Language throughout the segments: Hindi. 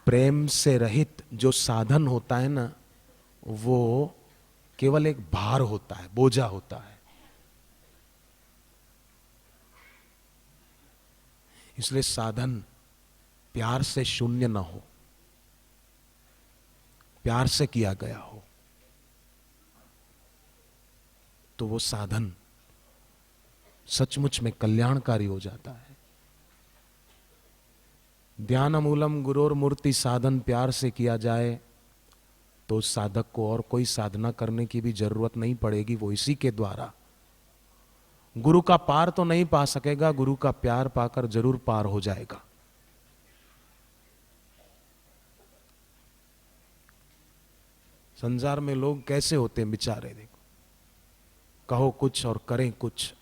प्रेम से रहित जो साधन होता है ना, वो केवल एक भार होता है, बोझा होता है। इसलिए साधन प्यार से शून्य ना हो, प्यार से किया गया हो, तो वो साधन सचमुच में कल्याणकारी हो जाता है। ध्यान मूलम गुरोर मूर्ति साधन प्यार से किया जाए तो उस साधक को और कोई साधना करने की भी जरूरत नहीं पड़ेगी। वो इसी के द्वारा गुरु का पार तो नहीं पा सकेगा, गुरु का प्यार पाकर जरूर पार हो जाएगा। संसार में लोग कैसे होते हैं बेचारे, देखो, कहो कुछ और करें कुछ,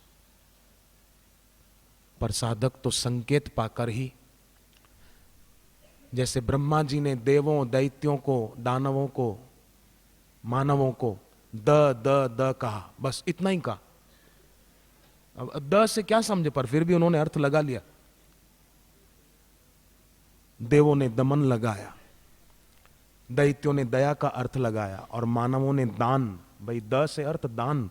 पर साधक तो संकेत पाकर ही, जैसे ब्रह्मा जी ने देवों, दैत्यों को, दानवों को, मानवों को द द द कहा, बस इतना ही कहा। अब द से क्या समझे, पर फिर भी उन्होंने अर्थ लगा लिया। देवों ने दमन लगाया, दैत्यों ने दया का अर्थ लगाया, और मानवों ने दान, भाई द से अर्थ दान।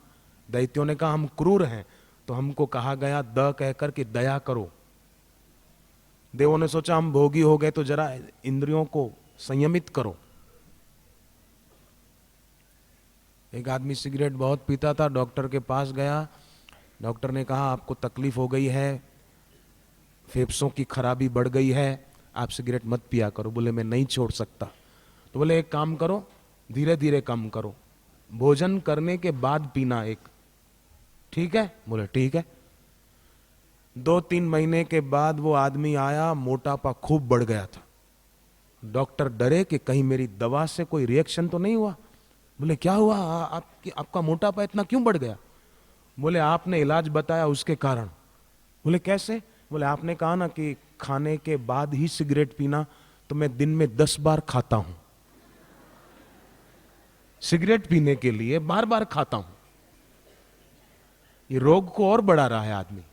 दैत्यों ने कहा हम क्रूर हैं, तो हमको कहा गया द कहकर कि दया करो। देवों ने सोचा हम भोगी हो गए, तो जरा इंद्रियों को संयमित करो। एक आदमी सिगरेट बहुत पीता था, डॉक्टर के पास गया। डॉक्टर ने कहा आपको तकलीफ हो गई है, फेफड़ों की खराबी बढ़ गई है, आप सिगरेट मत पिया करो। बोले मैं नहीं छोड़ सकता। तो बोले एक काम करो, धीरे धीरे कम करो, भोजन करने के बाद पीना एक, ठीक है? बोले ठीक है। 2-3 महीने के बाद वो आदमी आया, मोटापा खूब बढ़ गया था। डॉक्टर डरे कि कहीं मेरी दवा से कोई रिएक्शन तो नहीं हुआ। बोले क्या हुआ, आपका मोटापा इतना क्यों बढ़ गया? बोले आपने इलाज बताया उसके कारण। बोले कैसे? बोले आपने कहा ना कि खाने के बाद ही सिगरेट पीना, तो मैं दिन में 10 बार खाता हूं। सिगरेट पीने के लिए बार बार खाता हूं। ये रोग को और बढ़ा रहा है आदमी।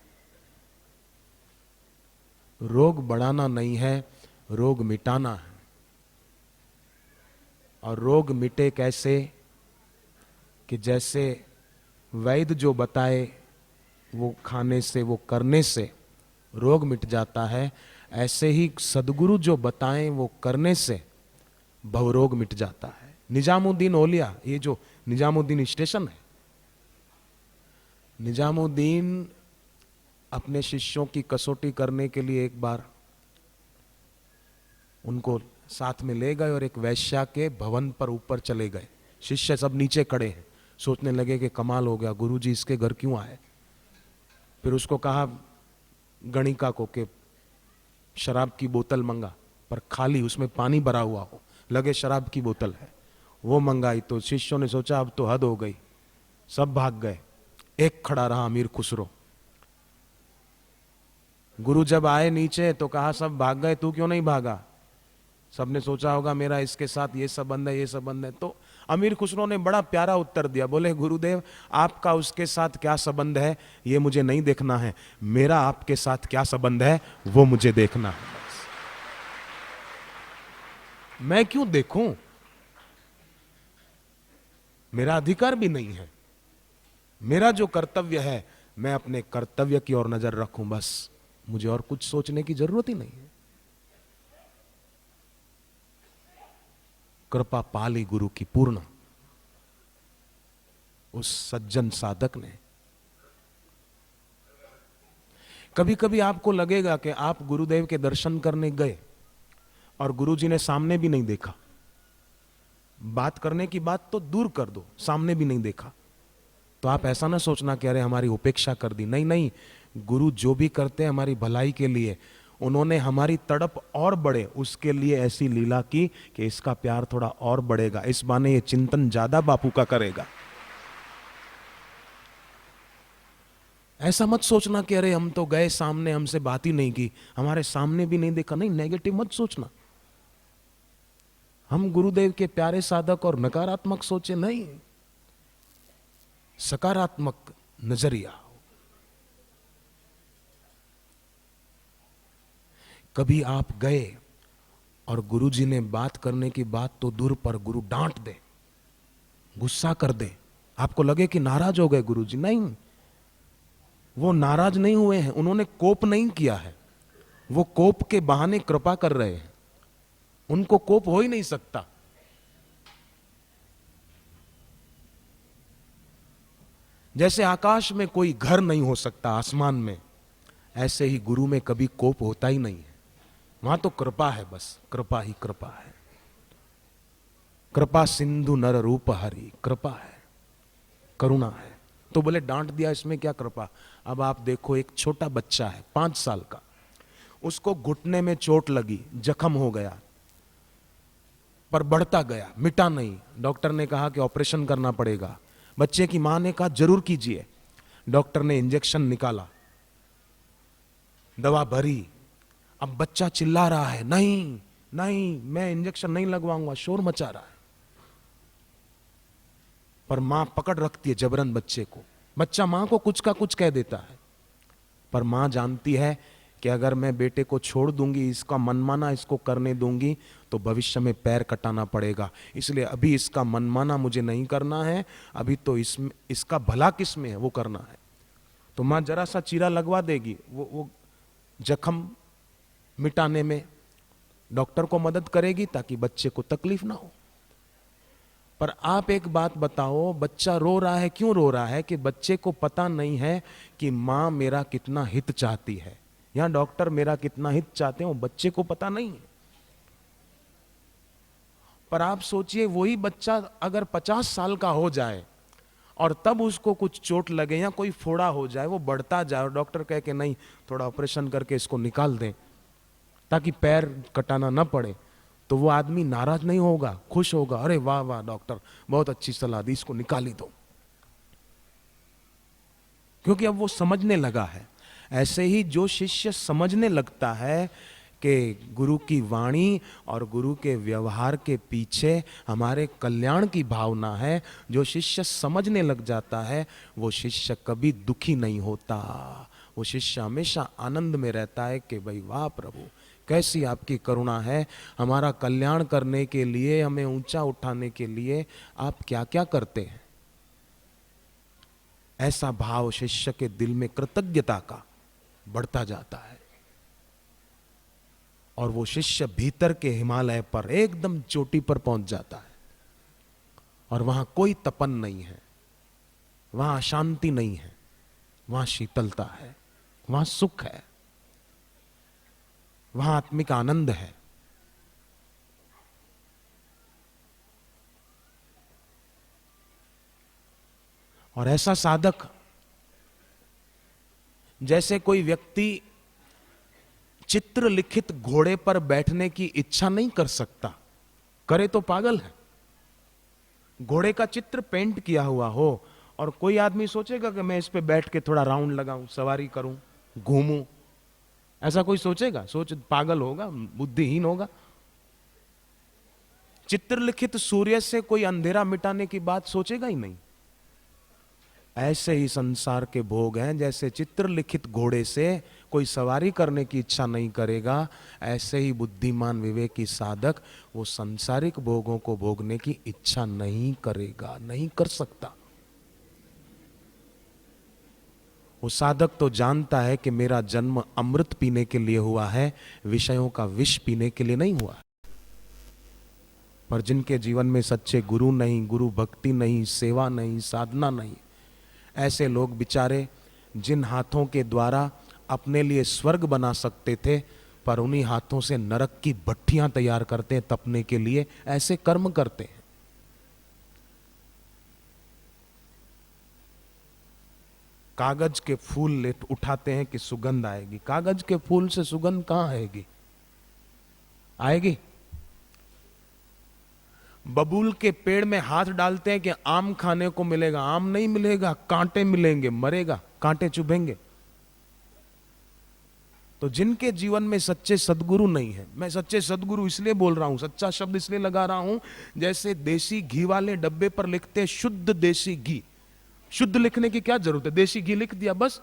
रोग बढ़ाना नहीं है, रोग मिटाना है। और रोग मिटे कैसे? कि जैसे वैद्य जो बताए वो खाने से, वो करने से रोग मिट जाता है, ऐसे ही सदगुरु जो बताएं वो करने से भवरोग मिट जाता है। निजामुद्दीन औलिया, ये जो निजामुद्दीन स्टेशन है, निजामुद्दीन अपने शिष्यों की कसौटी करने के लिए एक बार उनको साथ में ले गए और एक वैश्या के भवन पर ऊपर चले गए। शिष्य सब नीचे खड़े हैं, सोचने लगे कि कमाल हो गया, गुरुजी इसके घर क्यों आए। फिर उसको कहा गणिका को कि शराब की बोतल मंगा, पर खाली, उसमें पानी भरा हुआ हो, लगे शराब की बोतल है। वो मंगाई तो शिष्यों ने सोचा अब तो हद हो गई, सब भाग गए। एक खड़ा रहा अमीर खुसरो। गुरु जब आए नीचे तो कहा सब भाग गए, तू क्यों नहीं भागा? सबने सोचा होगा मेरा इसके साथ ये संबंध है, ये संबंध है। तो अमीर खुसरो ने बड़ा प्यारा उत्तर दिया, बोले गुरुदेव आपका उसके साथ क्या संबंध है ये मुझे नहीं देखना है, मेरा आपके साथ क्या संबंध है वो मुझे देखना है। मैं क्यों देखूं? मेरा अधिकार भी नहीं है। मेरा जो कर्तव्य है, मैं अपने कर्तव्य की ओर नजर रखूं, बस। मुझे और कुछ सोचने की जरूरत ही नहीं है। कृपा पाली गुरु की पूर्ण उस सज्जन साधक ने। कभी कभी आपको लगेगा कि आप गुरुदेव के दर्शन करने गए और गुरुजी ने सामने भी नहीं देखा। बात करने की बात तो दूर कर दो, सामने भी नहीं देखा, तो आप ऐसा ना सोचना कि अरे हमारी उपेक्षा कर दी। नहीं नहीं, गुरु जो भी करते हैं हमारी भलाई के लिए। उन्होंने हमारी तड़प और बढ़े उसके लिए ऐसी लीला की कि इसका प्यार थोड़ा और बढ़ेगा, इस बहाने ये चिंतन ज्यादा बापू का करेगा। ऐसा मत सोचना कि अरे हम तो गए सामने, हमसे बात ही नहीं की, हमारे सामने भी नहीं देखा। नहीं, नेगेटिव मत सोचना। हम गुरुदेव के प्यारे साधक और नकारात्मक सोचे नहीं, सकारात्मक नजरिया। कभी आप गए और गुरुजी ने बात करने की बात तो दूर पर गुरु डांट दे, गुस्सा कर दे, आपको लगे कि नाराज हो गए गुरुजी, नहीं, वो नाराज नहीं हुए हैं, उन्होंने कोप नहीं किया है, वो कोप के बहाने कृपा कर रहे हैं, उनको कोप हो ही नहीं सकता। जैसे आकाश में कोई घर नहीं हो सकता आसमान में, ऐसे ही गुरु में कभी कोप होता ही नहीं है, वहां तो कृपा है, बस कृपा ही कृपा है। कृपा सिंधु नर रूप हरि, कृपा है, करुणा है। तो बोले डांट दिया, इसमें क्या कृपा। अब आप देखो, एक छोटा बच्चा है 5 साल का, उसको घुटने में चोट लगी, जख्म हो गया, पर बढ़ता गया, मिटा नहीं। डॉक्टर ने कहा कि ऑपरेशन करना पड़ेगा। बच्चे की मां ने कहा जरूर कीजिए। डॉक्टर ने इंजेक्शन निकाला, दवा भरी। अब बच्चा चिल्ला रहा है, नहीं नहीं मैं इंजेक्शन नहीं लगवाऊंगा, शोर मचा रहा है। पर मां पकड़ रखती है जबरन बच्चे को। बच्चा मां को कुछ का कुछ कह देता है, पर मां जानती है कि अगर मैं बेटे को छोड़ दूंगी, इसका मनमाना इसको करने दूंगी, तो भविष्य में पैर कटाना पड़ेगा। इसलिए अभी इसका मनमाना मुझे नहीं करना है, अभी तो इसका भला किस में है वो करना है। तो मां जरा सा चीरा लगवा देगी, वो जख्म मिटाने में डॉक्टर को मदद करेगी ताकि बच्चे को तकलीफ ना हो। पर आप एक बात बताओ, बच्चा रो रहा है, क्यों रो रहा है? कि बच्चे को पता नहीं है कि मां मेरा कितना हित चाहती है, या डॉक्टर मेरा कितना हित चाहते हैं, वो बच्चे को पता नहीं है। पर आप सोचिए, वही बच्चा अगर 50 साल का हो जाए और तब उसको कुछ चोट लगे या कोई फोड़ा हो जाए, वो बढ़ता जाए और डॉक्टर कहे कि नहीं थोड़ा ऑपरेशन करके इसको निकाल दें ताकि पैर कटाना ना पड़े, तो वो आदमी नाराज नहीं होगा, खुश होगा, अरे वाह वाह डॉक्टर बहुत अच्छी सलाह दी, इसको निकाल ही दो, क्योंकि अब वो समझने लगा है। ऐसे ही जो शिष्य समझने लगता है कि गुरु की वाणी और गुरु के व्यवहार के पीछे हमारे कल्याण की भावना है, जो शिष्य समझने लग जाता है, वो शिष्य कभी दुखी नहीं होता, वो शिष्य हमेशा आनंद में रहता है कि भाई वाह प्रभु कैसी आपकी करुणा है, हमारा कल्याण करने के लिए, हमें ऊंचा उठाने के लिए आप क्या क्या करते हैं। ऐसा भाव शिष्य के दिल में कृतज्ञता का बढ़ता जाता है, और वो शिष्य भीतर के हिमालय पर एकदम चोटी पर पहुंच जाता है, और वहां कोई तपन नहीं है, वहां अशांति नहीं है, वहां शीतलता है, वहां सुख है, वहां आत्मिक आनंद है। और ऐसा साधक, जैसे कोई व्यक्ति चित्र लिखित घोड़े पर बैठने की इच्छा नहीं कर सकता, करे तो पागल है। घोड़े का चित्र पेंट किया हुआ हो और कोई आदमी सोचेगा कि मैं इस पे बैठ के थोड़ा राउंड लगाऊं, सवारी करूं, घूमूं, ऐसा कोई सोचेगा? सोच पागल होगा, बुद्धिहीन होगा। चित्रलिखित सूर्य से कोई अंधेरा मिटाने की बात सोचेगा ही नहीं। ऐसे ही संसार के भोग हैं, जैसे चित्रलिखित घोड़े से कोई सवारी करने की इच्छा नहीं करेगा, ऐसे ही बुद्धिमान विवेकी साधक वो सांसारिक भोगों को भोगने की इच्छा नहीं करेगा, नहीं कर सकता। वो साधक तो जानता है कि मेरा जन्म अमृत पीने के लिए हुआ है, विषयों का विष पीने के लिए नहीं हुआ। पर जिनके जीवन में सच्चे गुरु नहीं, गुरु भक्ति नहीं, सेवा नहीं, साधना नहीं, ऐसे लोग बेचारे जिन हाथों के द्वारा अपने लिए स्वर्ग बना सकते थे, पर उन्हीं हाथों से नरक की भट्टियां तैयार करते हैं तपने के लिए, ऐसे कर्म करते हैं। कागज के फूल उठाते हैं कि सुगंध आएगी, कागज के फूल से सुगंध कहां आएगी? आएगी? बबूल के पेड़ में हाथ डालते हैं कि आम खाने को मिलेगा, आम नहीं मिलेगा, कांटे मिलेंगे, मरेगा, कांटे चुभेंगे। तो जिनके जीवन में सच्चे सदगुरु नहीं है, मैं सच्चे सदगुरु इसलिए बोल रहा हूं, सच्चा शब्द इसलिए लगा रहा हूं, जैसे देसी घी वाले डब्बे पर लिखते हैं शुद्ध देसी घी। शुद्ध लिखने की क्या जरूरत है? देसी घी लिख दिया बस,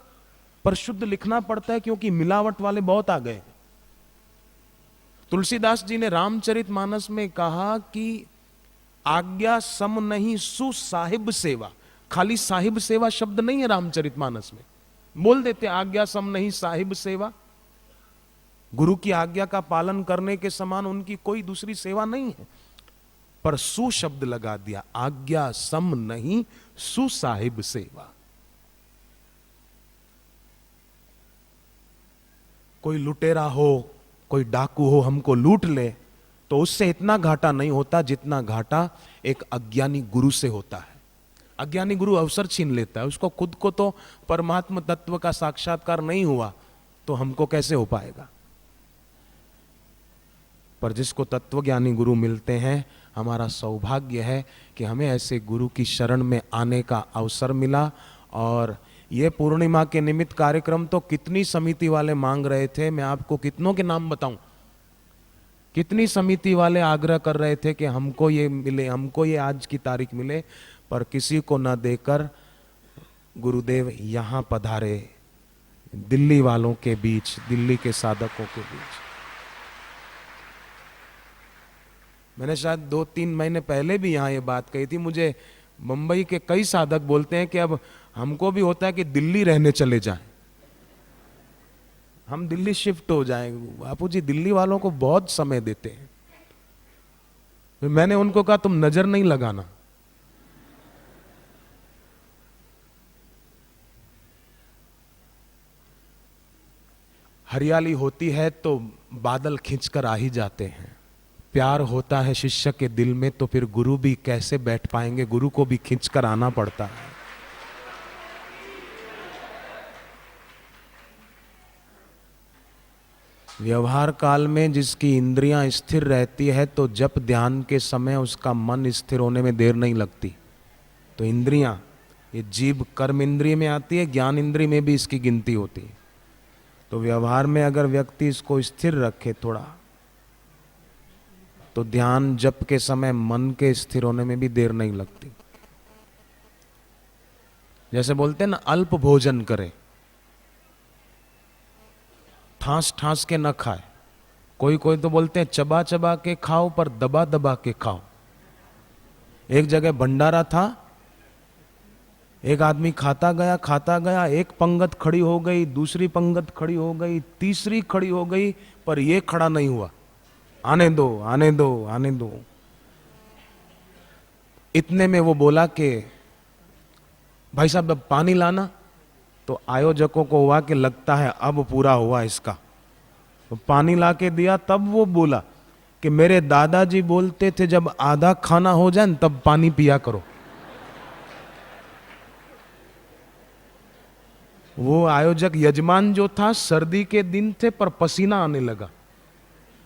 पर शुद्ध लिखना पड़ता है क्योंकि मिलावट वाले बहुत आ गए। तुलसीदास जी ने रामचरितमानस में कहा कि आज्ञा सम नहीं सु साहिब सेवा। खाली साहिब सेवा शब्द नहीं है रामचरितमानस में, बोल देते आज्ञा सम नहीं साहिब सेवा। गुरु की आज्ञा का पालन करने के समान उनकी कोई दूसरी सेवा नहीं है, पर सु शब्द लगा दिया, आज्ञा सम नहीं सु साहिब सेवा। कोई लुटेरा हो, कोई डाकू हो, हमको लूट ले तो उससे इतना घाटा नहीं होता जितना घाटा एक अज्ञानी गुरु से होता है। अज्ञानी गुरु अवसर छीन लेता है, उसको खुद को तो परमात्मा तत्व का साक्षात्कार नहीं हुआ तो हमको कैसे हो पाएगा। पर जिसको तत्वज्ञानी गुरु मिलते हैं, हमारा सौभाग्य है कि हमें ऐसे गुरु की शरण में आने का अवसर मिला। और ये पूर्णिमा के निमित्त कार्यक्रम तो कितनी समिति वाले मांग रहे थे, मैं आपको कितनों के नाम बताऊं। कितनी समिति वाले आग्रह कर रहे थे कि हमको ये मिले, हमको ये आज की तारीख मिले, पर किसी को न देकर गुरुदेव यहां पधारे, दिल्ली वालों के बीच, दिल्ली के साधकों के बीच। मैंने शायद 2-3 महीने पहले भी यहां ये बात कही थी। मुझे मुंबई के कई साधक बोलते हैं कि अब हमको भी होता है कि दिल्ली रहने चले जाएं, हम दिल्ली शिफ्ट हो जाएंगे। बापू जी दिल्ली वालों को बहुत समय देते हैं। मैंने उनको कहा तुम नजर नहीं लगाना, हरियाली होती है तो बादल खींचकर आ ही जाते हैं। प्यार होता है शिष्य के दिल में तो फिर गुरु भी कैसे बैठ पाएंगे, गुरु को भी खींचकर आना पड़ता है। व्यवहार काल में जिसकी इंद्रियां स्थिर रहती है तो जप ध्यान के समय उसका मन स्थिर होने में देर नहीं लगती। तो इंद्रियां, ये जीभ कर्म इंद्रिय में आती है, ज्ञान इंद्रिय में भी इसकी गिनती होती है। तो व्यवहार में अगर व्यक्ति इसको स्थिर रखे थोड़ा, तो ध्यान जप के समय मन के स्थिर होने में भी देर नहीं लगती। जैसे बोलते हैं ना, अल्प भोजन करे, ठास ठास के न खाए। कोई कोई तो बोलते हैं चबा चबा के खाओ पर दबा दबा के खाओ। एक जगह भंडारा था, एक आदमी खाता गया, एक पंगत खड़ी हो गई, दूसरी पंगत खड़ी हो गई, तीसरी खड़ी हो गई, पर यह खड़ा नहीं हुआ। आने दो आने दो आने दो। इतने में वो बोला कि भाई साहब अब पानी लाना। तो आयोजकों को हुआ कि लगता है अब पूरा हुआ इसका, तो पानी लाके दिया। तब वो बोला कि मेरे दादाजी बोलते थे जब आधा खाना हो जाए तब पानी पिया करो। वो आयोजक यजमान जो था, सर्दी के दिन थे पर पसीना आने लगा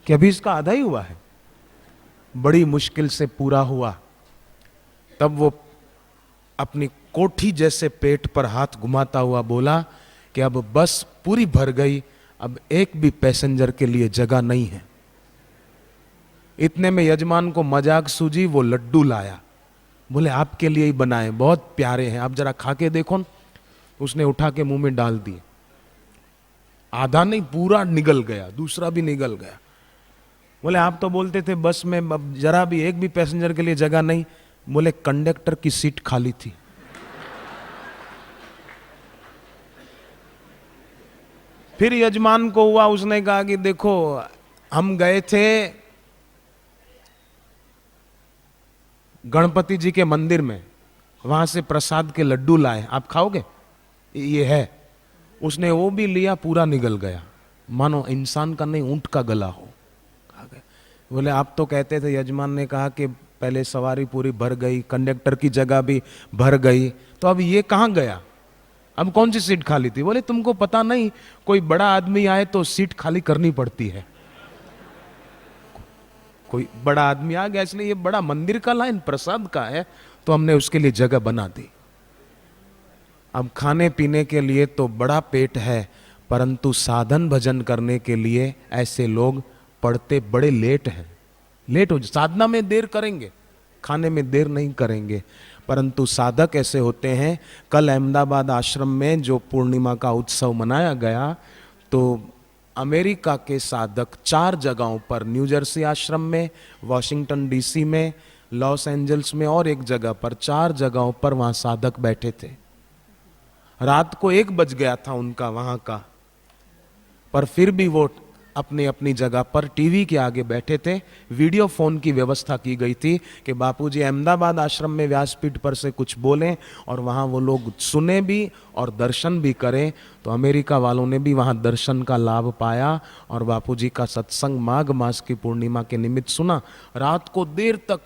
कि अभी इसका आधा ही हुआ है। बड़ी मुश्किल से पूरा हुआ। तब वो अपनी कोठी जैसे पेट पर हाथ घुमाता हुआ बोला कि अब बस पूरी भर गई, अब एक भी पैसेंजर के लिए जगह नहीं है। इतने में यजमान को मजाक सूझी, वो लड्डू लाया। बोले आपके लिए ही बनाए, बहुत प्यारे हैं, आप जरा खा के देखो। उसने उठा के मुंह में डाल दिए। आधा नहीं, पूरा निगल गया, दूसरा भी निगल गया। बोले आप तो बोलते थे बस में अब जरा भी एक भी पैसेंजर के लिए जगह नहीं। बोले कंडक्टर की सीट खाली थी। फिर यजमान को हुआ, उसने कहा कि देखो हम गए थे गणपति जी के मंदिर में, वहां से प्रसाद के लड्डू लाए, आप खाओगे? ये है। उसने वो भी लिया, पूरा निगल गया, मानो इंसान का नहीं ऊंट का गला हो। बोले आप तो कहते थे, यजमान ने कहा कि पहले सवारी पूरी भर गई, कंडक्टर की जगह भी भर गई, तो अब ये कहां गया, अब कौन सी सीट खाली थी? बोले तुमको पता नहीं, कोई बड़ा आदमी आए तो सीट खाली करनी पड़ती है। कोई बड़ा आदमी आ गया, इसलिए ये बड़ा मंदिर का लाइन प्रसाद का है, तो हमने उसके लिए जगह बना दी। अब खाने पीने के लिए तो बड़ा पेट है, परंतु साधन भजन करने के लिए ऐसे लोग पढ़ते बड़े लेट हैं। लेट हो, साधना में देर करेंगे, खाने में देर नहीं करेंगे। परंतु साधक ऐसे होते हैं। कल अहमदाबाद आश्रम में जो पूर्णिमा का उत्सव मनाया गया, तो अमेरिका के साधक 4 जगहों पर, न्यू जर्सी आश्रम में, वॉशिंगटन डीसी में, लॉस एंजल्स में और एक जगह पर, 4 जगहों पर वहां साधक बैठे थे। रात को 1 बज गया था उनका वहां का, पर फिर भी वो अपनी अपनी जगह पर टीवी के आगे बैठे थे। वीडियो फोन की व्यवस्था की गई थी कि बापूजी अहमदाबाद आश्रम में व्यासपीठ पर से कुछ बोलें और वहां वो लोग सुने भी और दर्शन भी करें। तो अमेरिका वालों ने भी वहां दर्शन का लाभ पाया और बापूजी का सत्संग माघ मास की पूर्णिमा के निमित्त सुना। रात को देर तक,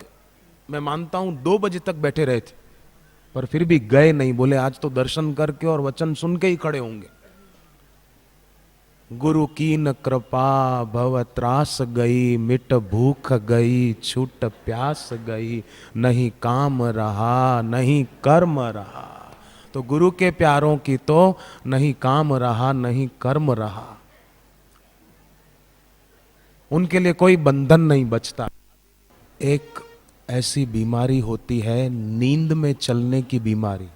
मैं मानता हूं 2 बजे तक बैठे रहे थे, पर फिर भी गए नहीं। बोले आज तो दर्शन करके और वचन सुन के ही खड़े होंगे। गुरु की न कृपा भव त्रास गई, मिट भूख गई, छूट प्यास गई, नहीं काम रहा नहीं कर्म रहा। तो गुरु के प्यारों की तो नहीं काम रहा नहीं कर्म रहा, उनके लिए कोई बंधन नहीं बचता। एक ऐसी बीमारी होती है नींद में चलने की बीमारी,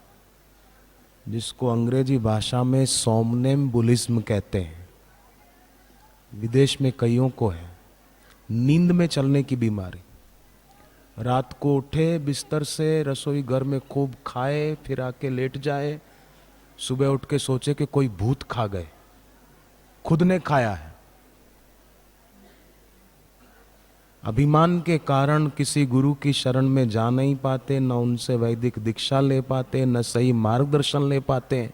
जिसको अंग्रेजी भाषा में सोमनेम्बुलिज्म कहते हैं। विदेश में कईयों को है नींद में चलने की बीमारी। रात को उठे बिस्तर से, रसोई घर में खूब खाए, फिर आके लेट जाए, सुबह उठ के सोचे कि कोई भूत खा गए, खुद ने खाया है। अभिमान के कारण किसी गुरु की शरण में जा नहीं पाते, न उनसे वैदिक दीक्षा ले पाते, न सही मार्गदर्शन ले पाते।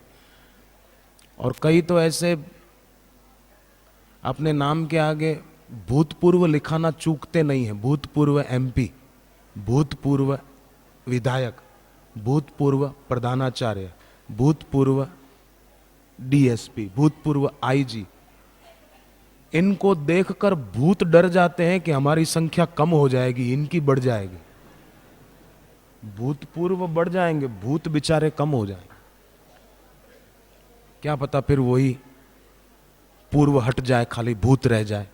और कई तो ऐसे अपने नाम के आगे भूतपूर्व लिखाना चूकते नहीं है। भूतपूर्व एमपी, भूतपूर्व विधायक, भूतपूर्व प्रधानाचार्य, भूतपूर्व डीएसपी, भूतपूर्व आईजी। इनको देखकर भूत डर जाते हैं कि हमारी संख्या कम हो जाएगी, इनकी बढ़ जाएगी। भूतपूर्व बढ़ जाएंगे, भूत बेचारे कम हो जाएंगे। क्या पता फिर वही पूर्व हट जाए, खाली भूत रह जाए।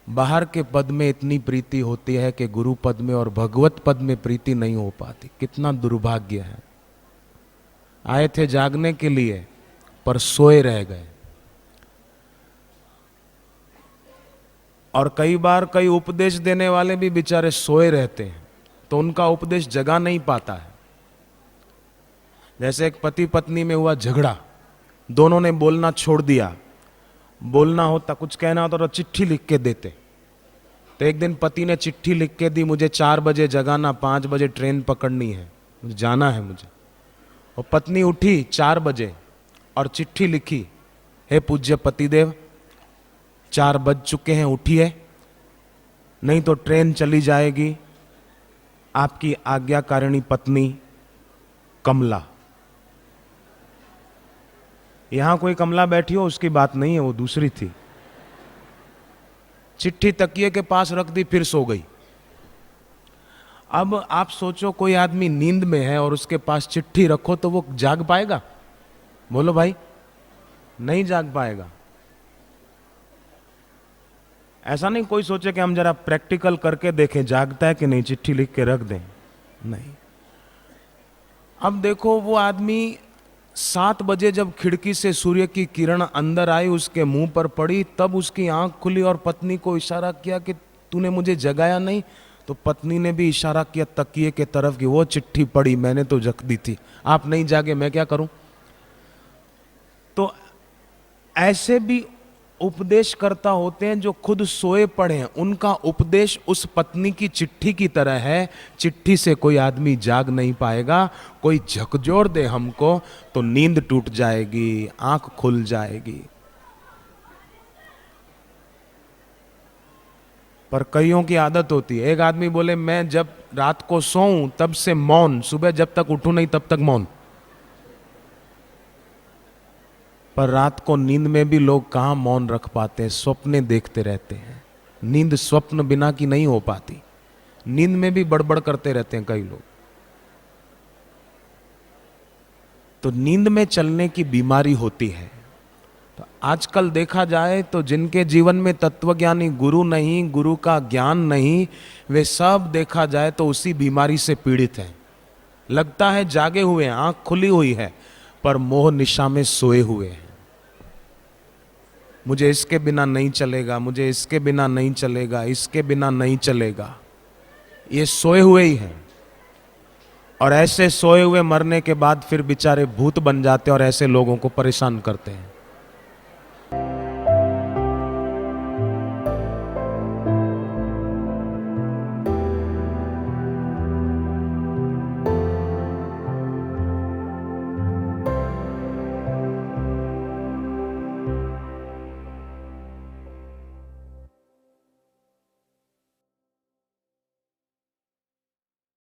बाहर के पद में इतनी प्रीति होती है कि गुरु पद में और भगवत पद में प्रीति नहीं हो पाती। कितना दुर्भाग्य है। आए थे जागने के लिए पर सोए रह गए। और कई बार कई उपदेश देने वाले भी बेचारे सोए रहते हैं, तो उनका उपदेश जगा नहीं पाता है। जैसे एक पति पत्नी में हुआ झगड़ा, दोनों ने बोलना छोड़ दिया। बोलना होता, कुछ कहना होता तो चिट्ठी लिख के देते। तो एक दिन पति ने चिट्ठी लिख के दी, मुझे 4 बजे जगाना, 5 बजे ट्रेन पकड़नी है, मुझे जाना है मुझे। और पत्नी उठी 4 बजे और चिट्ठी लिखी, हे पूज्य पतिदेव 4 बज चुके हैं, उठिए नहीं तो ट्रेन चली जाएगी। आपकी आज्ञाकारिणी पत्नी कमला। यहां कोई कमला बैठी हो उसकी बात नहीं है, वो दूसरी थी। चिट्ठी तकिए के पास रख दी, फिर सो गई। अब आप सोचो कोई आदमी नींद में है और उसके पास चिट्ठी रखो तो वो जाग पाएगा? बोलो भाई, नहीं जाग पाएगा। ऐसा नहीं कोई सोचे कि हम जरा प्रैक्टिकल करके देखें जागता है कि नहीं, चिट्ठी लिख के रख दें, नहीं। अब देखो वो आदमी 7 बजे जब खिड़की से सूर्य की किरण अंदर आई, उसके मुंह पर पड़ी, तब उसकी आंख खुली और पत्नी को इशारा किया कि तूने मुझे जगाया नहीं। तो पत्नी ने भी इशारा किया तकिए के तरफ कि वो चिट्ठी पड़ी, मैंने तो जग दी थी, आप नहीं जागे, मैं क्या करूं। तो ऐसे भी उपदेशकर्ता होते हैं जो खुद सोए पड़े हैं। उनका उपदेश उस पत्नी की चिट्ठी की तरह है। चिट्ठी से कोई आदमी जाग नहीं पाएगा। कोई झकझोर दे हमको तो नींद टूट जाएगी, आंख खुल जाएगी। पर कईयों की आदत होती है। एक आदमी बोले मैं जब रात को सोऊं तब से मौन, सुबह जब तक उठूं नहीं तब तक मौन। पर रात को नींद में भी लोग कहां मौन रख पाते हैं, स्वप्ने देखते रहते हैं। नींद स्वप्न बिना की नहीं हो पाती। नींद में भी बड़बड़ करते रहते हैं कई लोग। तो नींद में चलने की बीमारी होती है। तो आजकल देखा जाए तो जिनके जीवन में तत्वज्ञानी गुरु नहीं, गुरु का ज्ञान नहीं, वे सब देखा जाए तो उसी बीमारी से पीड़ित हैं। लगता है जागे हुए हैं, आंख खुली हुई है, पर मोह निशा में सोए हुए हैं। मुझे इसके बिना नहीं चलेगा, मुझे इसके बिना नहीं चलेगा, इसके बिना नहीं चलेगा। ये सोए हुए ही हैं। और ऐसे सोए हुए मरने के बाद फिर बेचारे भूत बन जाते हैं और ऐसे लोगों को परेशान करते हैं।